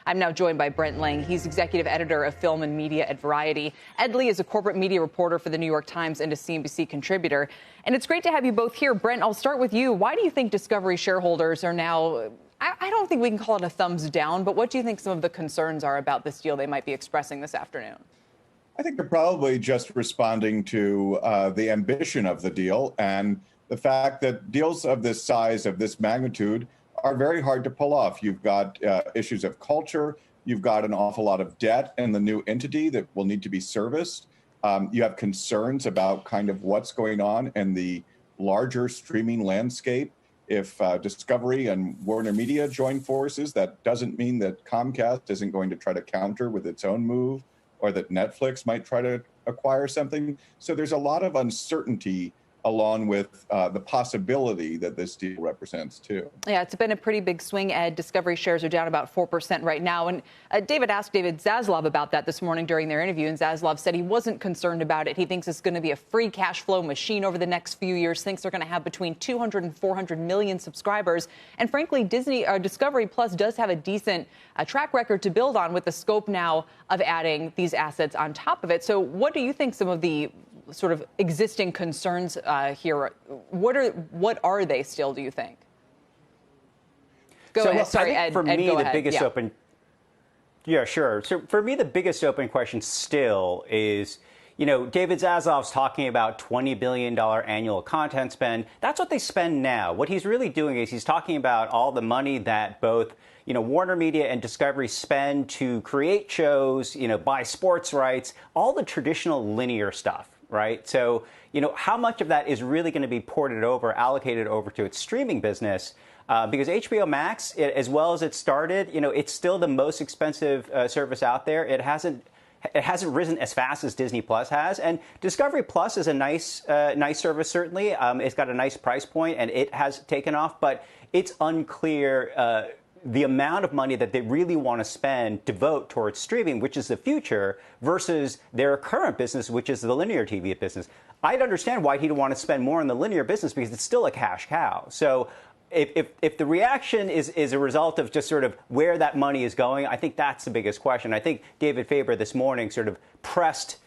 I'm now joined by Brent Lang. He's executive editor of film and media at Variety. Ed Lee is a corporate media reporter for the New York Times and a CNBC contributor. And it's great to have you both here. Brent, I'll start with you. Why do you think Discovery shareholders are now, I don't think we can call it a thumbs down, but what do you think some of the concerns are about this deal they might be expressing this afternoon? I think they're probably just responding to the ambition of the deal and the fact that deals of this size, of this magnitude, are very hard to pull off. You've got issues of culture. You've got an awful lot of debt in the new entity that will need to be serviced. You have concerns about kind of what's going on in the larger streaming landscape. If Discovery and WarnerMedia join forces, that doesn't mean that Comcast isn't going to try to counter with its own move, or that Netflix might try to acquire something. So there's a lot of uncertainty along with the possibility that this deal represents, too. Yeah, it's been a pretty big swing, Ed. Discovery shares are down about 4% right now. And David asked David Zaslav about that this morning during their interview, and Zaslav said he wasn't concerned about it. He thinks it's going to be a free cash flow machine over the next few years, thinks they're going to have between 200 and 400 million subscribers. And frankly, Discovery Plus does have a decent track record to build on with the scope now of adding these assets on top of it. So what do you think some of the sort of existing concerns here? What are they still, do you think? Go ahead. Sorry, Ed. For me, the biggest open. Yeah, sure. So for me, the biggest open question still is, you know, David Zaslav's talking about $20 billion annual content spend. That's what they spend now. What he's really doing is he's talking about all the money that both, you know, WarnerMedia and Discovery spend to create shows, you know, buy sports rights, all the traditional linear stuff. Right. So, you know, how much of that is really going to be ported over, allocated over to its streaming business? Because HBO Max, as well as it started, you know, it's still the most expensive service out there. It hasn't risen as fast as Disney Plus has. And Discovery Plus is a nice service, certainly. It's got a nice price point and it has taken off. But it's unclear the amount of money that they really want to spend, devote towards streaming, which is the future, versus their current business, which is the linear TV business. I'd understand why he'd want to spend more on the linear business because it's still a cash cow. So if the reaction is a result of just sort of where that money is going, I think that's the biggest question. I think David Faber this morning sort of pressed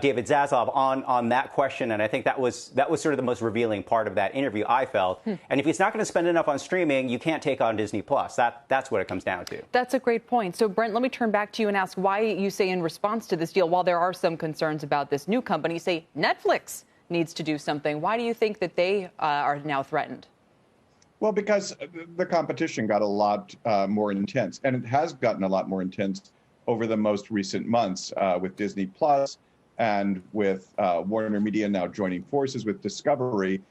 David Zaslav on that question, and I think that was sort of the most revealing part of that interview, I felt. And if he's not going to spend enough on streaming, you can't take on Disney Plus. That's what it comes down to. That's a great point. So, Brent, let me turn back to you and ask why you say in response to this deal, while there are some concerns about this new company, you say Netflix needs to do something. Why do you think that they are now threatened? Well, because the competition got a lot more intense, and it has gotten a lot more intense over the most recent months with Disney Plus. And with WarnerMedia now joining forces with Discovery,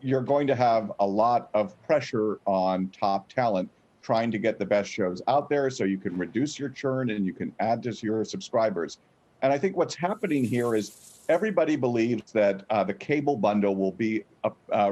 you're going to have a lot of pressure on top talent trying to get the best shows out there so you can reduce your churn and you can add to your subscribers. And I think what's happening here is everybody believes that the cable bundle will be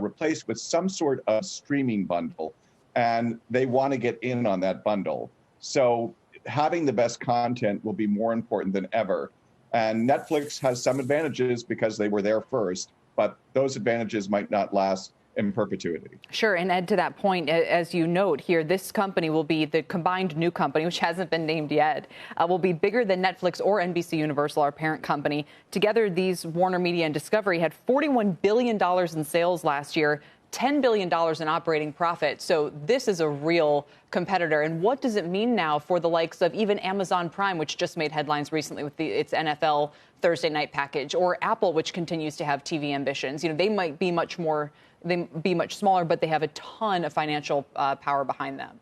replaced with some sort of streaming bundle, and they want to get in on that bundle. So having the best content will be more important than ever. And Netflix has some advantages because they were there first, but those advantages might not last in perpetuity. Sure. And Ed, to that point, as you note here, this company will be the combined new company, which hasn't been named yet, will be bigger than Netflix or NBC Universal, our parent company. Together, these WarnerMedia and Discovery had $41 billion in sales last year, $10 billion in operating profit. So this is a real competitor. And what does it mean now for the likes of even Amazon Prime, which just made headlines recently with its NFL Thursday night package, or Apple, which continues to have TV ambitions? You know, they might be much smaller, but they have a ton of financial power behind them.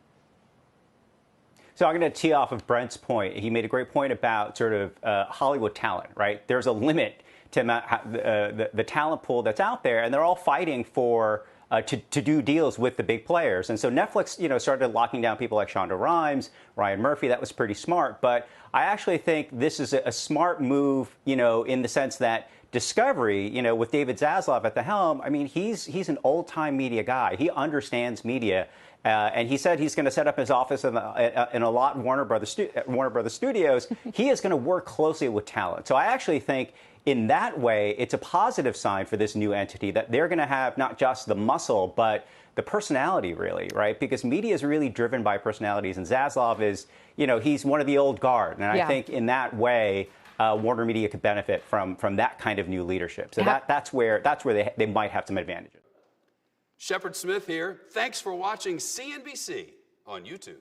So I'm going to tee off of Brent's point. He made a great point about sort of Hollywood talent, right? There's a limit to the talent pool that's out there, and they're all fighting for to do deals with the big players. And so Netflix, you know, started locking down people like Shonda Rhimes, Ryan Murphy. That was pretty smart. But I actually think this is a smart move, you know, in the sense that Discovery, you know, with David Zaslav at the helm, I mean, he's an old-time media guy. He understands media. And he said he's going to set up his office in a lot in Warner Brothers Studios. He is going to work closely with talent. So I actually think in that way, it's a positive sign for this new entity that they're going to have not just the muscle, but the personality, really, right? Because media is really driven by personalities. And Zaslav is, he's one of the old guard. And I think in that way, Warner Media could benefit from that kind of new leadership. So that's where they might have some advantages. Shepard Smith here. Thanks for watching CNBC on YouTube.